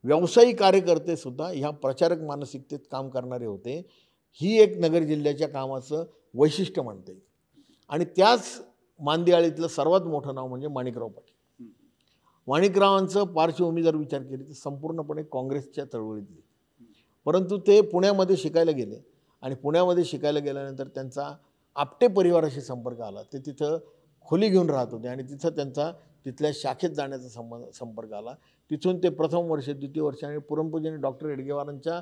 व्यावसायिक कार्यकर्ते सुद्धा ह्या प्रचारक मानसिकतेत काम करणारे होते। ही एक नगर जिल्ह्याच्या कामाचं वैशिष्ट्य म्हणता येईल। आणि त्याच मांदियाळीतलं सर्वात मोठं नाव म्हणजे माणिकराव पाटील। माणिकरावांचं पार्श्वभूमी जर विचार केली तर संपूर्णपणे काँग्रेसच्या चळवळीतली, परंतु ते पुण्यामध्ये शिकायला गेले आणि पुण्यामध्ये शिकायला गेल्यानंतर त्यांचा आपटे परिवाराशी संपर्क आला। ते तिथं खोली घेऊन राहत होते आणि तिथं त्यांचा तिथल्या शाखेत जाण्याचा संपर्क आला। तिथून ते प्रथम वर्ष, द्वितीय वर्ष आणि परमपूजनीय डॉक्टर हेडगेवारांच्या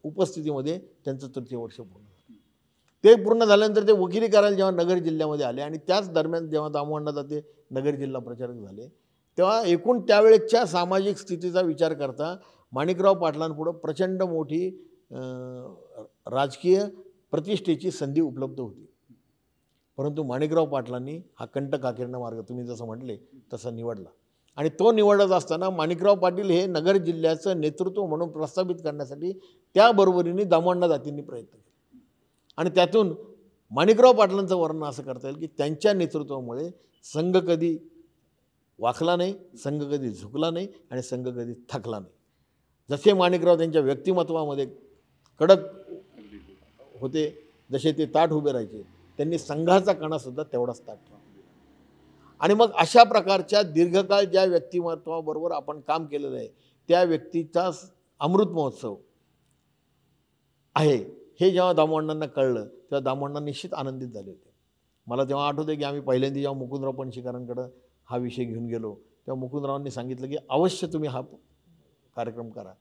उपस्थितीमध्ये त्यांचं तृतीय वर्ष पूर्ण झालं। ते पूर्ण झाल्यानंतर ते वकिली करायला जेव्हा नगर जिल्ह्यामध्ये आले आणि त्याच दरम्यान जेव्हा दामोअण्णा दाते नगर जिल्हा प्रचारक झाले, तेव्हा एकूण त्यावेळेच्या सामाजिक स्थितीचा विचार करता माणिकराव पाटलांपुढं प्रचंड मोठी राजकीय प्रतिष्ठेची संधी उपलब्ध होती। परंतु माणिकराव पाटलांनी हा कंटकाकीर्ण मार्ग तुम्ही जसं म्हटले तसा निवडला आणि तो निवडत असताना माणिकराव पाटील हे नगर जिल्ह्याचं नेतृत्व म्हणून प्रस्थापित करण्यासाठी त्याबरोबरीने दामोअण्णा दातींनी प्रयत्न केले आणि त्यातून माणिकराव पाटलांचं वर्णन असं करता येईल की त्यांच्या नेतृत्वामुळे संघ कधी वाकला नाही, संघ कधी झुकला नाही आणि संघ कधी थकला नाही। जसे माणिकराव त्यांच्या व्यक्तिमत्वामध्ये कडक होते, जसे ते ताठ उभे राहायचे, त्यांनी संघाचा कणासुद्धा तेवढाच ताठ ठेवला। आणि मग अशा प्रकारच्या दीर्घकाळ ज्या व्यक्तिमत्वाबरोबर आपण काम केलेलं आहे त्या व्यक्तीचा अमृत महोत्सव आहे हे जेव्हा दामोअण्णांना कळलं तेव्हा दामोअण्णा निश्चित आनंदित झाले होते। मला तेव्हा आठवते की आम्ही पहिल्यांदा जेव्हा मुकुंदराव पणशीकरांकडं हा विषय घेऊन गेलो तेव्हा मुकुंदरावांनी सांगितलं की अवश्य तुम्ही हा कार्यक्रम करा,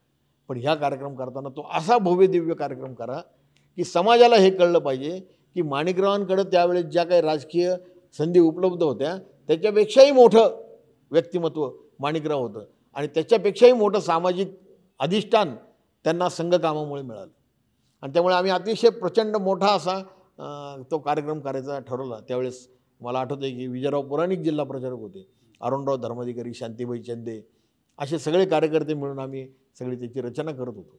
पण ह्या कार्यक्रम करताना तो असा भव्य दिव्य कार्यक्रम करा की समाजाला हे कळलं पाहिजे की माणिकरावांकडे त्यावेळेस ज्या काही राजकीय संधी उपलब्ध होत्या त्याच्यापेक्षाही मोठं व्यक्तिमत्व माणिकराव होतं आणि त्याच्यापेक्षाही मोठं सामाजिक अधिष्ठान त्यांना संघकामामुळे मिळालं। आणि त्यामुळे आम्ही अतिशय प्रचंड मोठा असा तो कार्यक्रम करायचा ठरवला। त्यावेळेस मला आठवतं आहे की विजयराव पुराणिक जिल्हा प्रचारक होते, अरुणराव धर्माधिकारी, शांतीबाई चंदे असे सगळे कार्यकर्ते मिळून आम्ही सगळी त्याची रचना करत होतो।